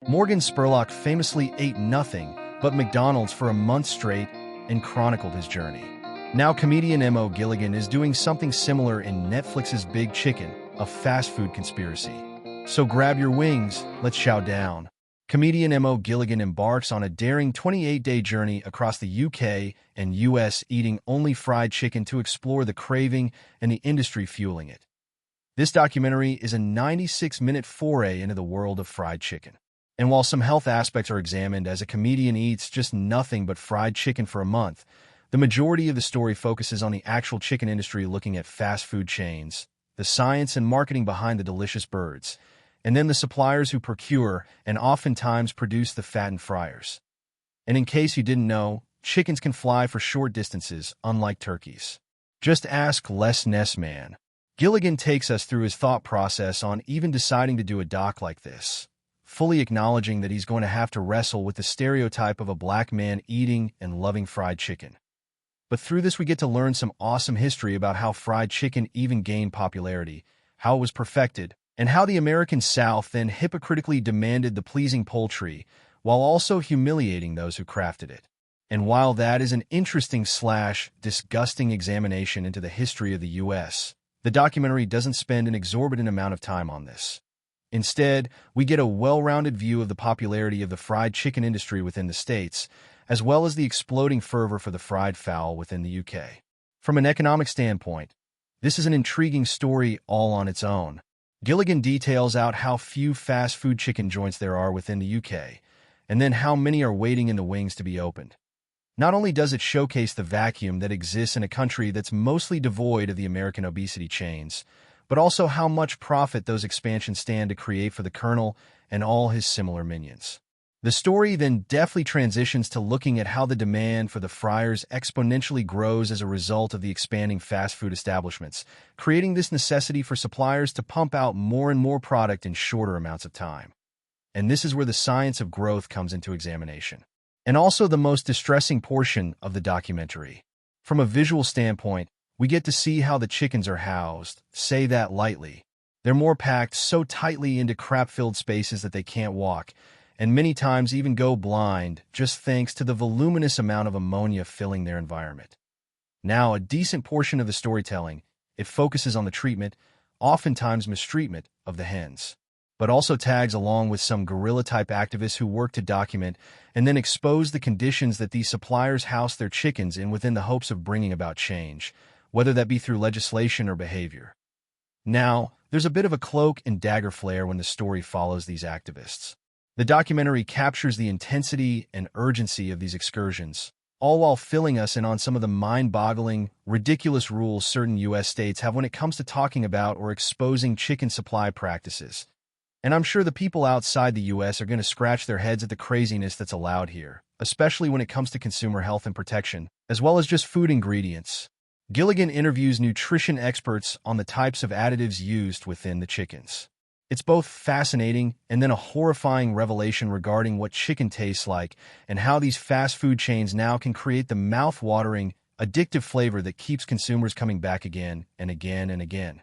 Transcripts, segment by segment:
Morgan Spurlock famously ate nothing but McDonald's for a month straight and chronicled his journey. Now comedian Mo Gilligan is doing something similar in Netflix's Big Chicken, a fast food conspiracy. So grab your wings, let's chow down. Comedian Mo Gilligan embarks on a daring 28-day journey across the UK and US eating only fried chicken to explore the craving and the industry fueling it. This documentary is a 96-minute foray into the world of fried chicken. And while some health aspects are examined as a comedian eats just nothing but fried chicken for a month, the majority of the story focuses on the actual chicken industry, looking at fast food chains, the science and marketing behind the delicious birds, and then the suppliers who procure and oftentimes produce the fattened fryers. And in case you didn't know, chickens can fly for short distances, unlike turkeys. Just ask Les Ness Man. Gilligan takes us through his thought process on even deciding to do a doc like this, fully acknowledging that he's going to have to wrestle with the stereotype of a black man eating and loving fried chicken. But through this we get to learn some awesome history about how fried chicken even gained popularity, how it was perfected, and how the American South then hypocritically demanded the pleasing poultry while also humiliating those who crafted it. And while that is an interesting / disgusting examination into the history of the U.S., the documentary doesn't spend an exorbitant amount of time on this. Instead, we get a well-rounded view of the popularity of the fried chicken industry within the States, as well as the exploding fervor for the fried fowl within the UK. From an economic standpoint, this is an intriguing story all on its own. Gilligan details out how few fast food chicken joints there are within the UK, and then how many are waiting in the wings to be opened. Not only does it showcase the vacuum that exists in a country that's mostly devoid of the American obesity chains, but also how much profit those expansions stand to create for the Colonel and all his similar minions. The story then deftly transitions to looking at how the demand for the fryers exponentially grows as a result of the expanding fast food establishments, creating this necessity for suppliers to pump out more and more product in shorter amounts of time. And this is where the science of growth comes into examination. And also the most distressing portion of the documentary. From a visual standpoint, we get to see how the chickens are housed, say that lightly. They're more packed so tightly into crap-filled spaces that they can't walk, and many times even go blind, just thanks to the voluminous amount of ammonia filling their environment. Now, a decent portion of the storytelling, it focuses on the treatment, oftentimes mistreatment, of the hens, but also tags along with some guerrilla-type activists who work to document and then expose the conditions that these suppliers house their chickens in within the hopes of bringing about change, whether that be through legislation or behavior. Now, there's a bit of a cloak and dagger flair when the story follows these activists. The documentary captures the intensity and urgency of these excursions, all while filling us in on some of the mind-boggling, ridiculous rules certain U.S. states have when it comes to talking about or exposing chicken supply practices. And I'm sure the people outside the U.S. are going to scratch their heads at the craziness that's allowed here, especially when it comes to consumer health and protection, as well as just food ingredients. Gilligan interviews nutrition experts on the types of additives used within the chickens. It's both fascinating and then a horrifying revelation regarding what chicken tastes like and how these fast food chains now can create the mouth-watering, addictive flavor that keeps consumers coming back again and again and again.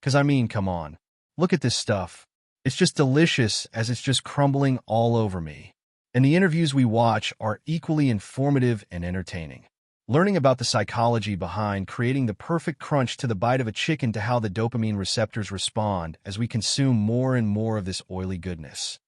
'Cause I mean, come on. Look at this stuff. It's just delicious as it's just crumbling all over me. And the interviews we watch are equally informative and entertaining. Learning about the psychology behind creating the perfect crunch to the bite of a chicken to how the dopamine receptors respond as we consume more and more of this oily goodness.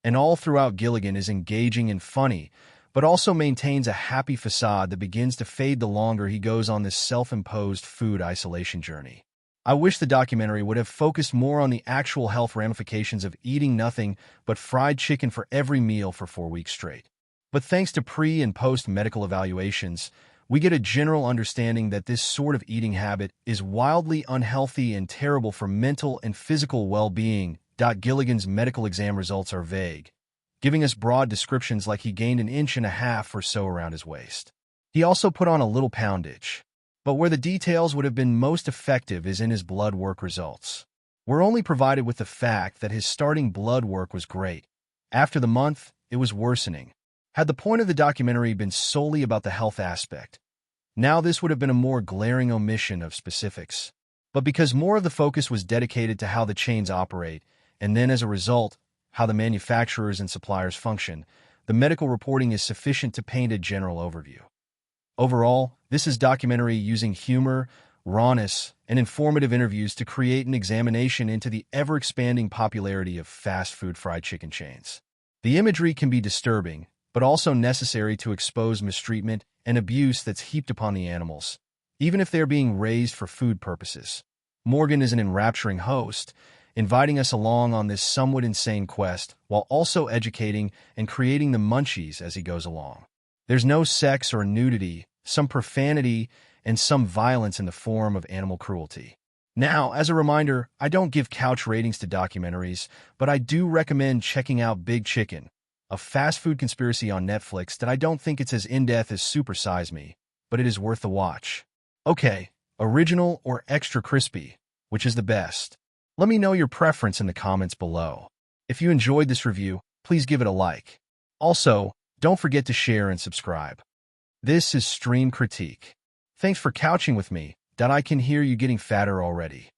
And all throughout, Gilligan is engaging and funny, but also maintains a happy facade that begins to fade the longer he goes on this self-imposed food isolation journey. I wish the documentary would have focused more on the actual health ramifications of eating nothing but fried chicken for every meal for 4 weeks straight. But thanks to pre- and post-medical evaluations, we get a general understanding that this sort of eating habit is wildly unhealthy and terrible for mental and physical well-being. Gilligan's medical exam results are vague, giving us broad descriptions like he gained 1.5 inches or so around his waist. He also put on a little poundage, but where the details would have been most effective is in his blood work results. We're only provided with the fact that his starting blood work was great. After the month, it was worsening. Had the point of the documentary been solely about the health aspect, now this would have been a more glaring omission of specifics. But because more of the focus was dedicated to how the chains operate, and then as a result, how the manufacturers and suppliers function, the medical reporting is sufficient to paint a general overview. Overall, this is documentary using humor, rawness, and informative interviews to create an examination into the ever-expanding popularity of fast food fried chicken chains. The imagery can be disturbing, but also necessary to expose mistreatment and abuse that's heaped upon the animals, even if they're being raised for food purposes. Morgan is an enrapturing host, inviting us along on this somewhat insane quest while also educating and creating the munchies as he goes along. There's no sex or nudity, some profanity, and some violence in the form of animal cruelty. Now, as a reminder, I don't give couch ratings to documentaries, but I do recommend checking out Big Chicken, a fast food conspiracy on Netflix that I don't think it's as in-depth as Super Size Me, but it is worth the watch. Okay, original or extra crispy, which is the best? Let me know your preference in the comments below. If you enjoyed this review, please give it a like. Also, don't forget to share and subscribe. This is Stream Critique. Thanks for couching with me, that I can hear you getting fatter already.